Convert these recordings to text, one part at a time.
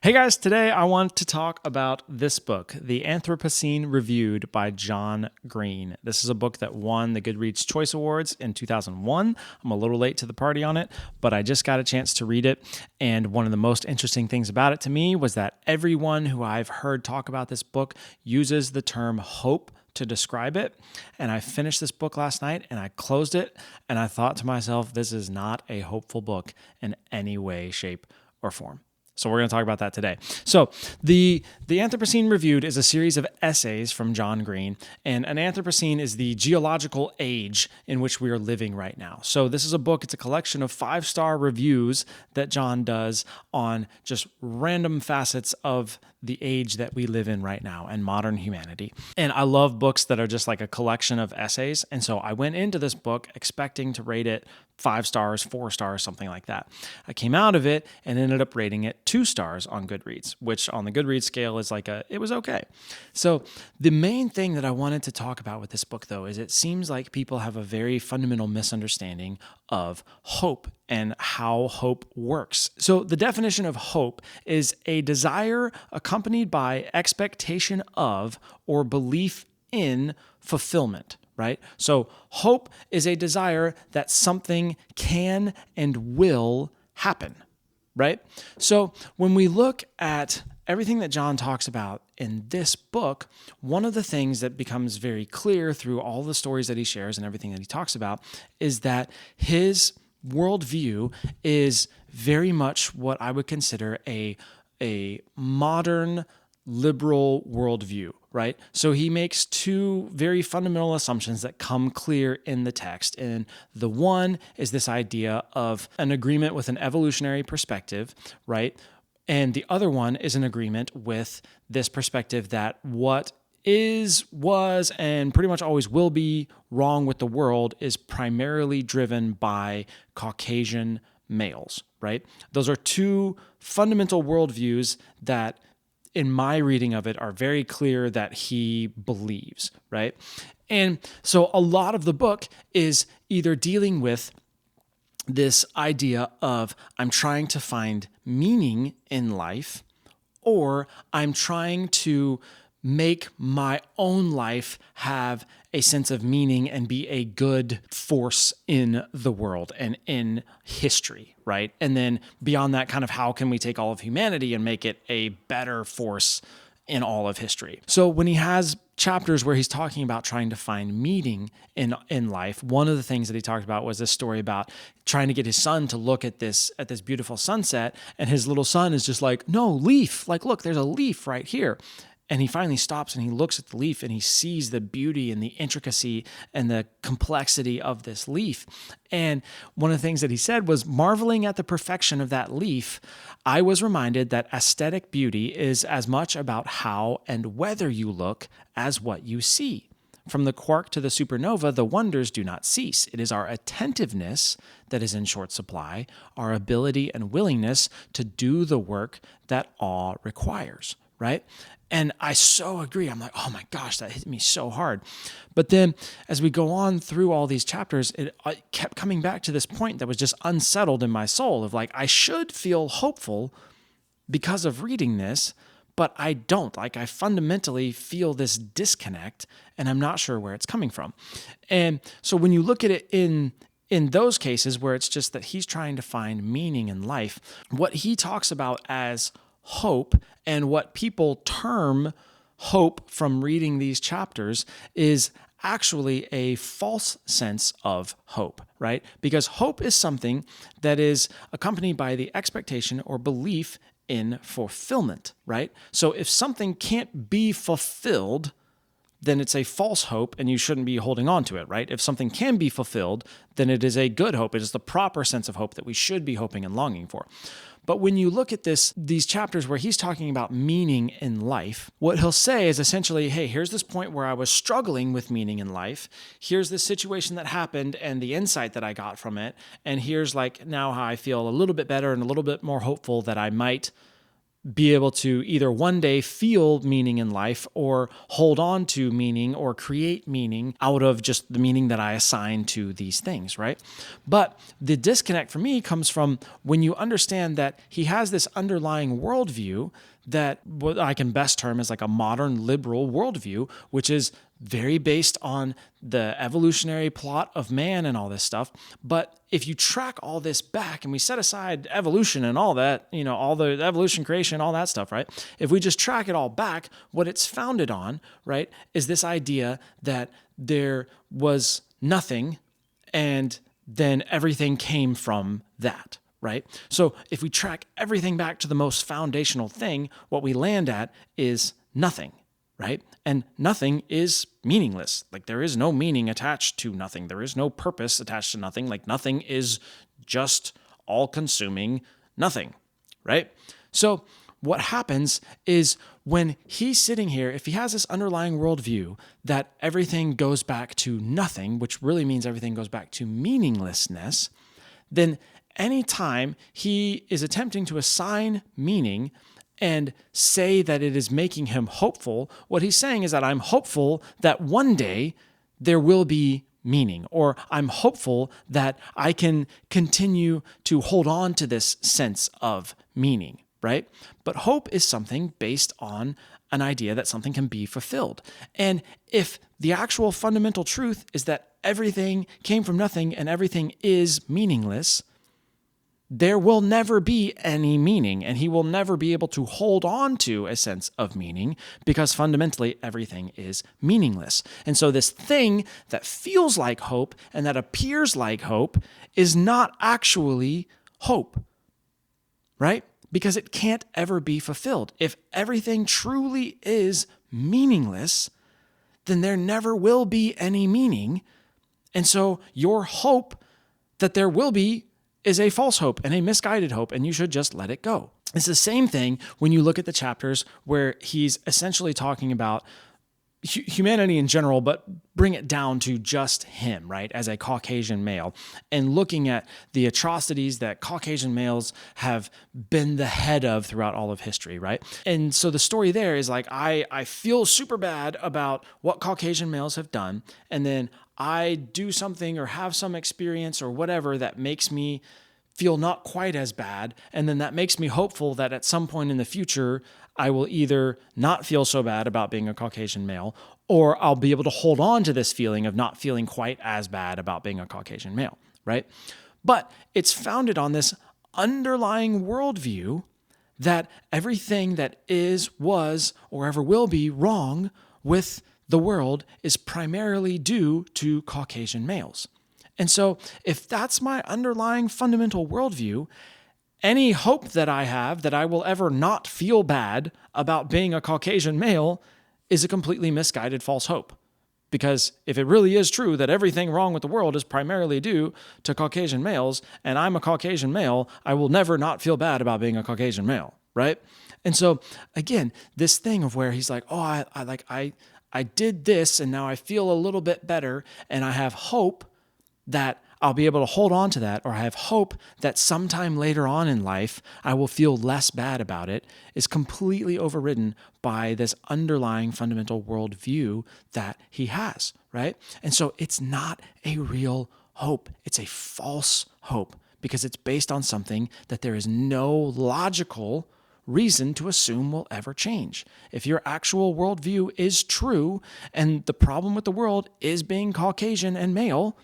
Hey guys, today I want to talk about this book, The Anthropocene Reviewed by John Green. This is a book that won the Goodreads Choice Awards in 2001. I'm a little late to the party on it, but I just got a chance to read it. And one of the most interesting things about it to me was that everyone who I've heard talk about this book uses the term hope to describe it. And I finished this book last night and I closed it and I thought to myself, this is not a hopeful book in any way, shape, or form. So we're going to talk about that today. So the Anthropocene Reviewed is a series of essays from John Green, and an Anthropocene is the geological age in which we are living right now. So this is a book, it's a collection of 5-star reviews that John does on just random facets of the age that we live in right now and modern humanity. And I love books that are just like a collection of essays. And so I went into this book expecting to rate it 5 stars, 4 stars, something like that. I came out of it and ended up rating it 2 stars on Goodreads, which on the Goodreads scale is it was okay. So the main thing that I wanted to talk about with this book, though, is it seems like people have a very fundamental misunderstanding of hope and how hope works. So the definition of hope is a desire accompanied by expectation of or belief in fulfillment, right? So hope is a desire that something can and will happen, right? So when we look at everything that John talks about in this book, one of the things that becomes very clear through all the stories that he shares and everything that he talks about is that his worldview is very much what I would consider a modern liberal worldview, right? So he makes 2 very fundamental assumptions that come clear in the text. And the one is this idea of an agreement with an evolutionary perspective, right? And the other one is an agreement with this perspective that what was, and pretty much always will be wrong with the world is primarily driven by Caucasian males, right? Those are 2 fundamental worldviews that, in my reading of it, are very clear that he believes, right? And so a lot of the book is either dealing with this idea of I'm trying to find meaning in life, or I'm trying to make my own life have a sense of meaning and be a good force in the world and in history, right? And then beyond that, kind of how can we take all of humanity and make it a better force in all of history? So when he has chapters where he's talking about trying to find meaning in life, one of the things that he talked about was this story about trying to get his son to look at this beautiful sunset, and his little son is just like, no, leaf, like, look, there's a leaf right here. And he finally stops and he looks at the leaf and he sees the beauty and the intricacy and the complexity of this leaf. And one of the things that he said was, marveling at the perfection of that leaf, I was reminded that aesthetic beauty is as much about how and whether you look as what you see. From the quark to the supernova, the wonders do not cease. It is our attentiveness that is in short supply, our ability and willingness to do the work that awe requires, right? And I so agree. I'm like, oh my gosh, that hit me so hard. But then as we go on through all these chapters, I kept coming back to this point that was just unsettled in my soul of like, I should feel hopeful because of reading this, but I don't. Like, I fundamentally feel this disconnect and I'm not sure where it's coming from. And so when you look at it in those cases where it's just that he's trying to find meaning in life, what he talks about as hope and what people term hope from reading these chapters is actually a false sense of hope, right? Because hope is something that is accompanied by the expectation or belief in fulfillment, right? So if something can't be fulfilled, then it's a false hope and you shouldn't be holding on to it, right? If something can be fulfilled, then it is a good hope. It is the proper sense of hope that we should be hoping and longing for. But when you look at these chapters where he's talking about meaning in life, what he'll say is essentially, hey, here's this point where I was struggling with meaning in life. Here's this situation that happened and the insight that I got from it. And here's like now how I feel a little bit better and a little bit more hopeful that I might be able to either one day feel meaning in life or hold on to meaning or create meaning out of just the meaning that I assign to these things, right? But the disconnect for me comes from when you understand that he has this underlying worldview that what I can best term as like a modern liberal worldview, which is very based on the evolutionary plot of man and all this stuff. But if you track all this back and we set aside evolution and all that, all the evolution, creation, all that stuff, right? If we just track it all back, what it's founded on, right, is this idea that there was nothing and then everything came from that. Right? So if we track everything back to the most foundational thing, what we land at is nothing, right? And nothing is meaningless. Like there is no meaning attached to nothing. There is no purpose attached to nothing. Like nothing is just all-consuming nothing, right? So what happens is when he's sitting here, if he has this underlying worldview that everything goes back to nothing, which really means everything goes back to meaninglessness, then anytime he is attempting to assign meaning and say that it is making him hopeful, what he's saying is that I'm hopeful that one day there will be meaning, or I'm hopeful that I can continue to hold on to this sense of meaning, right? But hope is something based on an idea that something can be fulfilled. And if the actual fundamental truth is that everything came from nothing and everything is meaningless, there will never be any meaning, and he will never be able to hold on to a sense of meaning because fundamentally everything is meaningless. And so this thing that feels like hope and that appears like hope is not actually hope, right? Because it can't ever be fulfilled. If everything truly is meaningless, then there never will be any meaning. And so your hope that there will be is a false hope and a misguided hope, and you should just let it go. It's the same thing when you look at the chapters where he's essentially talking about humanity in general, but bring it down to just him, right, as a Caucasian male, and looking at the atrocities that Caucasian males have been the head of throughout all of history, right? And so the story there is like, I feel super bad about what Caucasian males have done, and then I do something or have some experience or whatever that makes me feel not quite as bad. And then that makes me hopeful that at some point in the future, I will either not feel so bad about being a Caucasian male, or I'll be able to hold on to this feeling of not feeling quite as bad about being a Caucasian male, right? But it's founded on this underlying worldview that everything that is, was, or ever will be wrong with the world is primarily due to Caucasian males. And so if that's my underlying fundamental worldview, any hope that I have that I will ever not feel bad about being a Caucasian male is a completely misguided false hope. Because if it really is true that everything wrong with the world is primarily due to Caucasian males, and I'm a Caucasian male, I will never not feel bad about being a Caucasian male, right? And so again, this thing of where he's like, oh, I did this and now I feel a little bit better and I have hope that I'll be able to hold on to that, or I have hope that sometime later on in life I will feel less bad about it, is completely overridden by this underlying fundamental worldview that he has, right? And so it's not a real hope. It's a false hope because it's based on something that there is no logical reason to assume will ever change. If your actual worldview is true and the problem with the world is being Caucasian and male,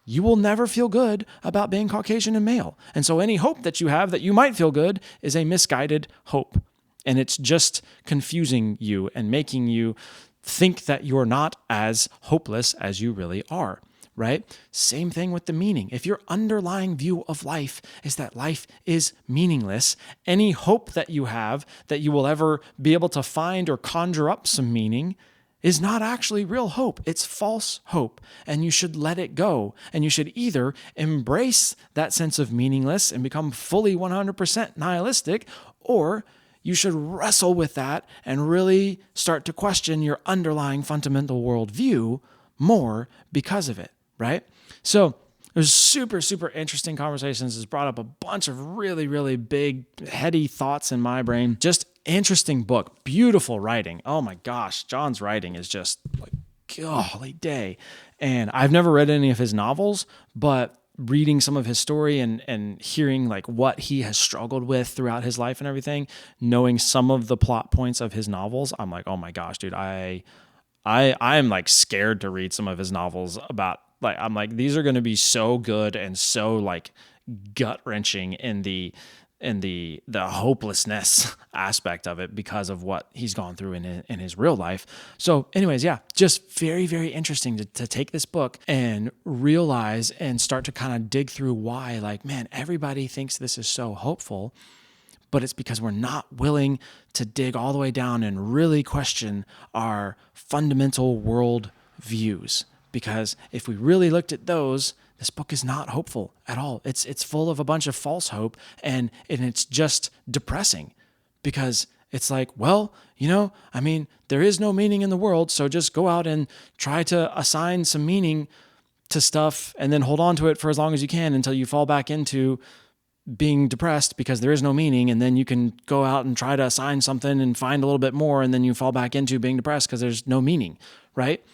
you will never feel good about being Caucasian and male. And so any hope that you have that you might feel good is a misguided hope. And it's just confusing you and making you think that you're not as hopeless as you really are, right? Same thing with the meaning. If your underlying view of life is that life is meaningless, any hope that you have that you will ever be able to find or conjure up some meaning is not actually real hope. It's false hope, and you should let it go. And you should either embrace that sense of meaningless and become fully 100% nihilistic, or you should wrestle with that and really start to question your underlying fundamental worldview more because of it, right? So It was super, super interesting conversations. It's brought up a bunch of really, really big, heady thoughts in my brain. Just interesting book. Beautiful writing. Oh my gosh. John's writing is just like, golly day. And I've never read any of his novels, but reading some of his story and hearing like what he has struggled with throughout his life and everything, knowing some of the plot points of his novels, I'm like, oh my gosh, dude, I'm like scared to read some of his novels about, like, I'm like, these are going to be so good and so like gut wrenching in the hopelessness aspect of it because of what he's gone through in his real life. So anyways, yeah, just very, very interesting to take this book and realize and start to kind of dig through why, like, man, everybody thinks this is so hopeful, but it's because we're not willing to dig all the way down and really question our fundamental world views. Because if we really looked at those, this book is not hopeful at all. It's full of a bunch of false hope, and it's just depressing because it's like, well, I mean, there is no meaning in the world, so just go out and try to assign some meaning to stuff and then hold on to it for as long as you can until you fall back into being depressed because there is no meaning, and then you can go out and try to assign something and find a little bit more, and then you fall back into being depressed because there's no meaning, right?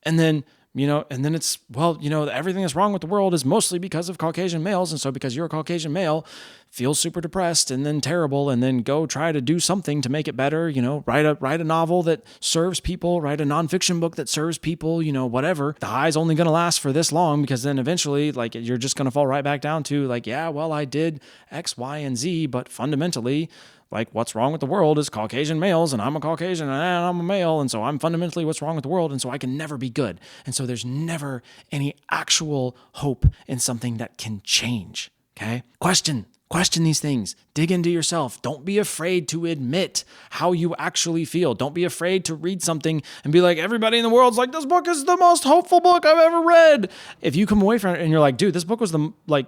And then and then it's, well, everything that's wrong with the world is mostly because of Caucasian males. And so because you're a Caucasian male, feel super depressed and then terrible, and then go try to do something to make it better, write a novel that serves people, write a nonfiction book that serves people, whatever. The high's only going to last for this long because then eventually, like, you're just going to fall right back down to like, yeah, well, I did X, Y, and Z, but fundamentally, like, what's wrong with the world is Caucasian males, and I'm a Caucasian and I'm a male, and so I'm fundamentally what's wrong with the world, and so I can never be good. And so there's never any actual hope in something that can change, okay? Question these things. Dig into yourself. Don't be afraid to admit how you actually feel. Don't be afraid to read something and be like, everybody in the world's like, this book is the most hopeful book I've ever read. If you come away from it and you're like, dude, this book was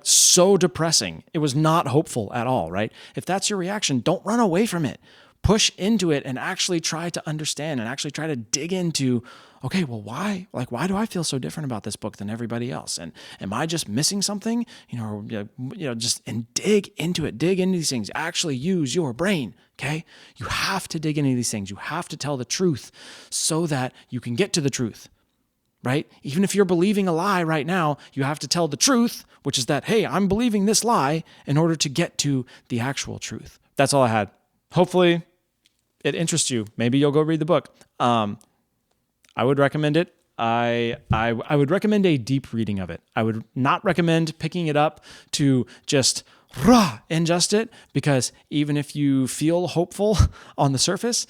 so depressing. It was not hopeful at all, right? If that's your reaction, don't run away from it. Push into it and actually try to understand and actually try to dig into, okay, well, why? Like, why do I feel so different about this book than everybody else? And am I just missing something? And dig into it. Dig into these things. Actually use your brain, okay? You have to dig into these things. You have to tell the truth so that you can get to the truth, right? Even if you're believing a lie right now, you have to tell the truth, which is that, hey, I'm believing this lie in order to get to the actual truth. That's all I had. Hopefully it interests you. Maybe you'll go read the book. I would recommend it. I would recommend a deep reading of it. I would not recommend picking it up to just ingest it, because even if you feel hopeful on the surface,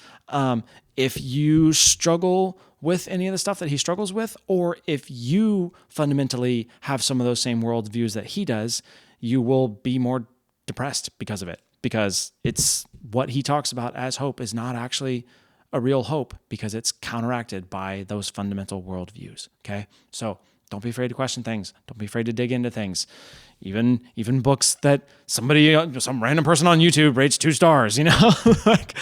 if you struggle with any of the stuff that he struggles with, or if you fundamentally have some of those same worldviews that he does, you will be more depressed because of it. Because it's what he talks about as hope is not actually a real hope, because it's counteracted by those fundamental worldviews. Okay. So don't be afraid to question things. Don't be afraid to dig into things. Even books that some random person on YouTube rates 2 stars, like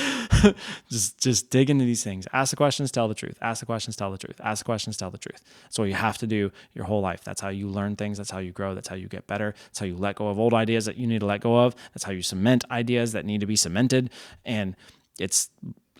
just dig into these things. Ask the questions, tell the truth. Ask the questions, tell the truth. Ask the questions, tell the truth. That's what you have to do your whole life. That's how you learn things. That's how you grow. That's how you get better. That's how you let go of old ideas that you need to let go of. That's how you cement ideas that need to be cemented. And it's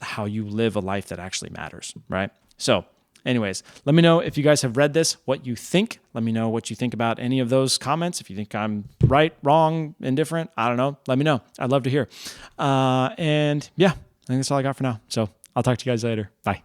how you live a life that actually matters, right? So anyways, let me know if you guys have read this, what you think. Let me know what you think about any of those comments. If you think I'm right, wrong, indifferent, I don't know. Let me know. I'd love to hear. And yeah, I think that's all I got for now. So I'll talk to you guys later. Bye.